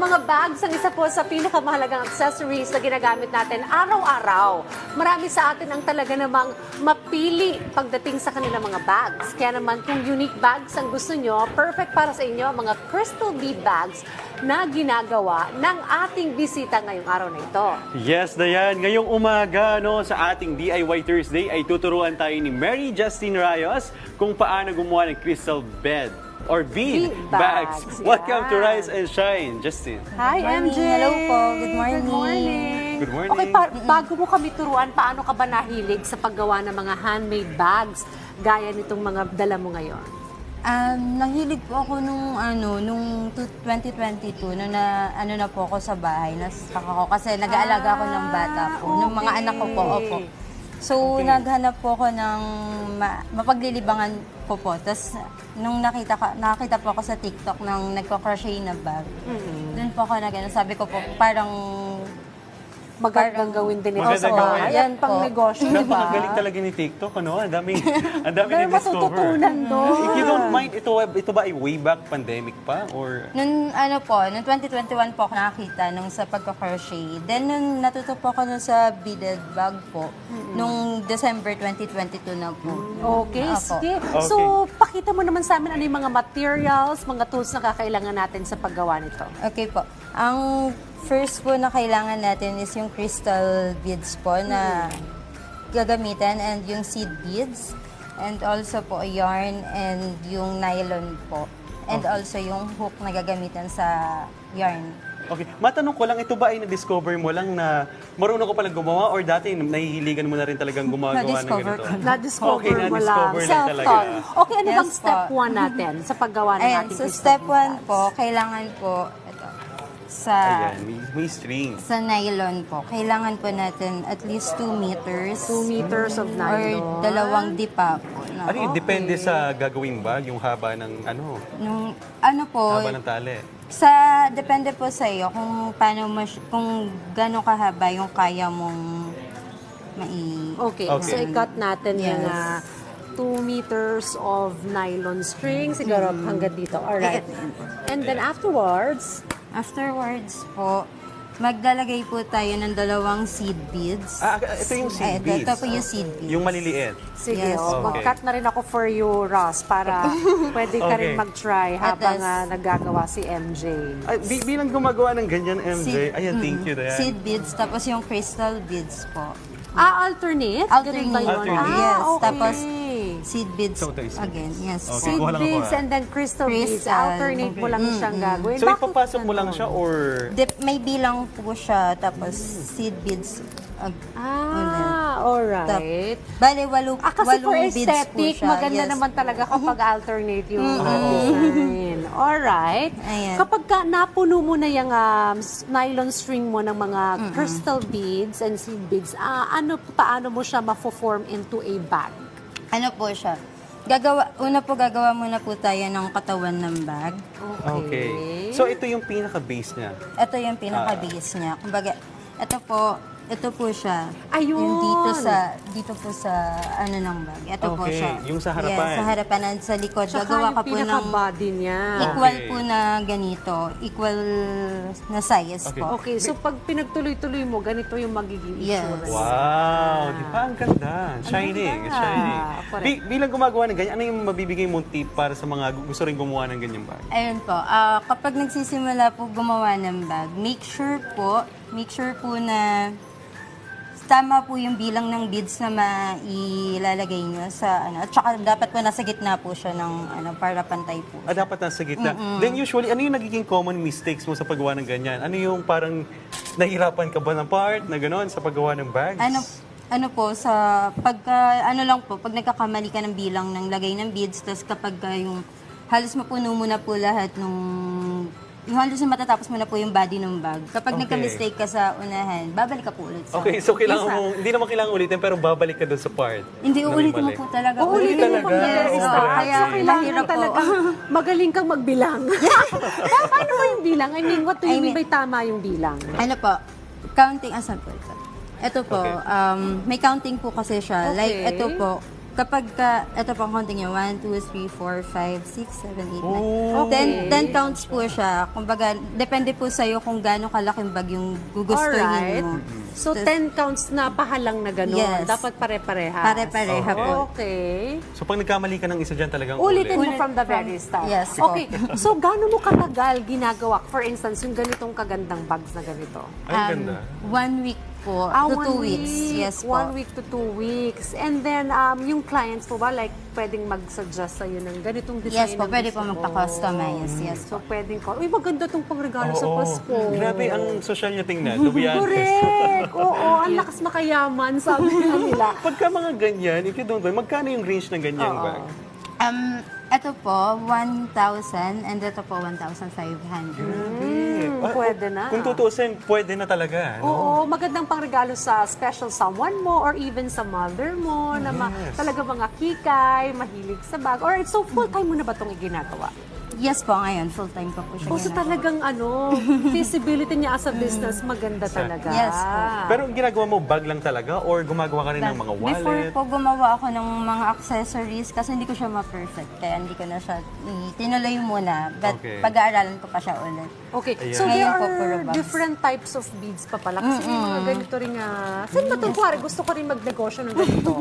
mga bags ang isa po sa pinakamahalagang accessories na ginagamit natin araw-araw. Marami sa atin ang talaga namang mapili pagdating sa kanilang mga bags. Kaya naman kung unique bags ang gusto nyo, perfect para sa inyo mga crystal bead bags na ginagawa ng ating bisita ngayong araw na ito. Yes, Dayan. Ngayong umaga sa ating DIY Thursday ay tuturuan tayo ni Mary Justine Rayos kung paano gumawa ng crystal bed or bead bags. bags. Welcome to Yan. Rise and Shine, Justine. Hi, morning. MJ! Hello po. Good morning. Good morning. Good morning. Okay, bago mo kami turuan, paano ka ba nahilig sa paggawa ng mga handmade bags gaya nitong mga dala mo ngayon? Nahilig po ako nung 2022, nung na po ako sa bahay, nasaka ko kasi nag-aalaga ako ng bata po, ng mga anak ko po, opo. So, naghanap po ako ng mapaglilibangan ko po. Tapos, nung nakita po ako sa TikTok ng nagko-crochet na bag, doon po ako sabi ko po, parang Magandang gawin din ito sa Magandang gawin. bahay. Yan pang po. negosyo, di ba? Napakagaling talaga ni TikTok, ano? Ang dami Dahil na-discover. matututunan doon. If you don't mind, ito ba ay way back pandemic pa? Or nung nung 2021 po ako nakakita nung sa pagko-crochet. Then, nung natuto po ako nun sa beaded bag po, nung December 2022 na po. Okay, Apo. sige. So, pakita mo naman sa amin ano yung mga materials, mga tools na kakailangan natin sa paggawa nito. Okay po. Ang first po na kailangan natin is yung crystal beads po na gagamitan and yung seed beads and also po yarn and yung nylon po and also yung hook na gagamitan sa yarn. okay, matanong ko lang, ito ba ay na-discover mo lang na marunong ko palang gumawa or dati nahihiligan mo na rin talagang gumagawa ng Na-discover ganito? ko na. Na-discover Okay, mo lang. na-discover lang talaga. Self-taught. Okay, ano Yes bang step po. 1 natin sa paggawa ng Ayan, ating so crystal step bead 1 bags? po, kailangan po ito, sa Ayan, may strings. sa nylon po, kailangan po natin at least 2 meters 2 meters of or nylon. dalawang dipa po. No? Ano yun, depende sa gagawing bag, yung haba ng Nung, ano po, haba ng tali. depende po sa iyo kung paano kung gaano kahaba yung kaya mong Okay, Okay. so i-cut natin Yes. yung 2 meters of nylon string, siguro hanggang dito. Alright. And then afterwards, Afterwards po, maglalagay po tayo ng dalawang seed beads. Ito yung seed beads. Ito po yung seed beads. Yung maliliit. sige, Yes. mag-cut na rin ako for you, Ross, para pwede ka rin Okay. mag-try habang At naggagawa si MJ. Ay, bilang gumagawa ng ganyan, MJ, ayan, thank you, Dayan. Seed beads, tapos yung crystal beads po. Alternate? Ganun ba yun? Alternate. Yes, okay. tapos seed beads So, ito yung seed again. Yes. Okay. Seed kuha lang ako, beads and then crystal beads. Crystal. Alternate mo lang siyang gagawin. So, Bakit ipapasok mo lang ganun? siya or... May bilang po siya, tapos seed beads. Alright. Bale, walong Kasi for beads po aesthetic, siya. maganda Yes. naman talaga kapag alternate yung design. Alright. Ayan. Kapag napuno mo na yung nylon string mo ng mga crystal beads and seed beads, paano mo siya ma-form into a bag? Ano po siya? Gagawa muna po tayo ng katawan ng bag. Okay. So, ito yung pinaka-base niya. Ito yung pinaka-base niya. Kumbaga, ito po siya. Ayun. Yung dito po sa ano ng bag. Ito po Okay, siya. yung sa harapan. Yes, sa harapan and sa likod. Tsaka Gagawa yung ka po ng pinaka-body niya. equal Okay. po na ganito. Equal na size Okay. po. Okay, so pag pinagtuloy-tuloy mo, ganito yung magiging Yes. itsura. Wow! Di ba? Ang ganda. Shining. ganda. Shining. Correct. Bilang gumagawa ng ganyan, ano yung mabibigay mong tip para sa mga gusto rin gumawa ng ganyang bag? Ayun po, kapag nagsisimula po gumawa ng bag, make sure po na tama po yung bilang ng beads na mailalagay nyo sa ano. At saka dapat po nasa gitna po siya ng para pantay po. Dapat nasa gitna. Then usually, ano yung nagiging common mistakes mo sa paggawa ng ganyan? Ano yung parang nahihirapan ka ba ng part na gano'n sa paggawa ng bags? Ano po, sa pag nagkakamali ka ng bilang ng lagay ng beads, tapos kapag yung halos mapuno mo na po lahat yung halos na matatapos mo na po yung body ng bag. Kapag Okay. nagka-mistake ka sa unahan, babalik ka po ulit sa... Okay, so kailangan mo, hindi naman kailangan ulitin, pero babalik ka doon sa part. Hindi, na may uulitin mo mali. po talaga. Uulitin mo talaga. pang Yes, yes, Oh, kaya kailangan mahirap po. talaga magaling kang magbilang. Paano ba yung bilang? I mean, what do you mean by tama yung bilang? Ano po, counting, asan po ito? Ito po, Okay. may counting po kasi siya. Okay. Like, ito po, kapag ito pang counting niya, 1, 2, 3, 4, 5, 6, 7, 8, 9. Oh. 10 counts po siya. Kumbaga, depende po sa'yo kung gaano kalaking bag yung gugustuhin Alright. mo. So, 10 counts na pahalang na gano'n. Yes. Dapat pare-parehas. Pare-pareha po. Okay. So pag nagkamali ka ng isa dyan talagang Ulitin ulit. mo from the very start. Yes po. Okay. So, gaano mo katagal ginagawa? For instance, yung ganitong kagandang bags na ganito. Ay, ganda. 1 week po to 2 weeks. Yes po. 1 week to 2 weeks. And then, yung clients po ba, like, pwedeng mag-suggest sa'yo ng ganitong design? Yes po, ang pwede gusto po mo? magpa-customize. Yes po. So, pwedeng ko. Uy, maganda tong pangregalo sa Oo. Pasko. Grabe, ang social niya tingnan, to be honest. Correct! Oo, ang lakas makayaman, sabi nga nila. Pagka mga ganyan, if you don't buy, magkano yung range ng ganyang Oo. bag? Ito po, 1,000 and ito po, 1,500. Pwede na. Kung tutuusin, pwede na talaga. No? Oo, magandang pangregalo sa special someone mo or even sa mother mo na talaga mga kikay, mahilig sa bag. Or so full-time mo na ba itong ginagawa? Yes po, ngayon, full-time ko po siya O so ginagawa. talagang feasibility niya as a business, maganda talaga. Yes po. Pero ang ginagawa mo, bag lang talaga? Or gumagawa ka rin ng mga wallet? Before po, gumawa ako ng mga accessories kasi hindi ko siya ma-perfect. Kaya hindi ko na siya tinuloy muna. But Okay. pag-aaralan ko pa siya ulit. Okay, Ayan. so there Ngayon po, puro are bags. different types of beads pa pala. Kasi may mga ganito rin nga. Saan ba ito? Kuwari, gusto ko rin magnegosyo ng ganito.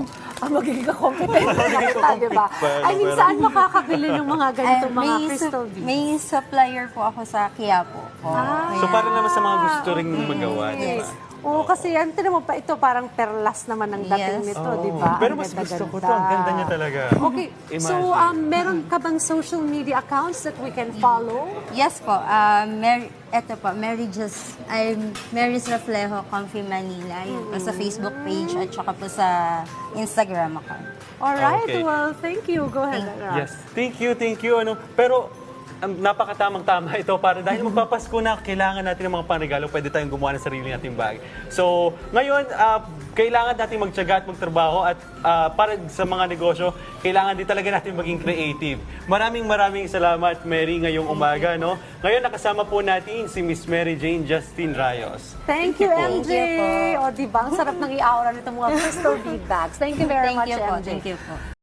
Magiging ka-competent na kita, di ba? I mean, saan makakabili ng mga ganitong mga crystal beads? May supplier po ako sa Quiapo. So para naman sa mga gusto rin magawa, di ba? Yes. Oo, kasi yan, tinan mo pa, ito parang perlas naman ang dating Yes. nito, Oo. di ba? Pero Ang mas gusto ko ganda-ganda. to. Ang ganda niya talaga. Okay, so Imagine. meron ka bang social media accounts that we can follow? Yes po. Ito po, Mary's Reflejo Comfy Manila. Yun po sa Facebook page at saka po sa Instagram account. Alright, Okay. well, thank you. Go ahead. Rob. Yes. Thank you. Ano. Pero napakatamang-tama ito para dahil magpapasko na, kailangan natin ng mga panregalo, pwede tayong gumawa ng sarili nating bag. So, ngayon, kailangan natin magtiyaga at magtrabaho at para sa mga negosyo, kailangan din talaga natin maging creative. Maraming salamat, Mary, ngayong umaga. No? Ngayon, nakasama po natin si Miss Mary Jane Justine Rayos. Thank you, po. MJ. O, di ba? Ang sarap ng i-aura nitong mga crystal bead bags. Thank you very much, Thank you po. MJ. Thank you po.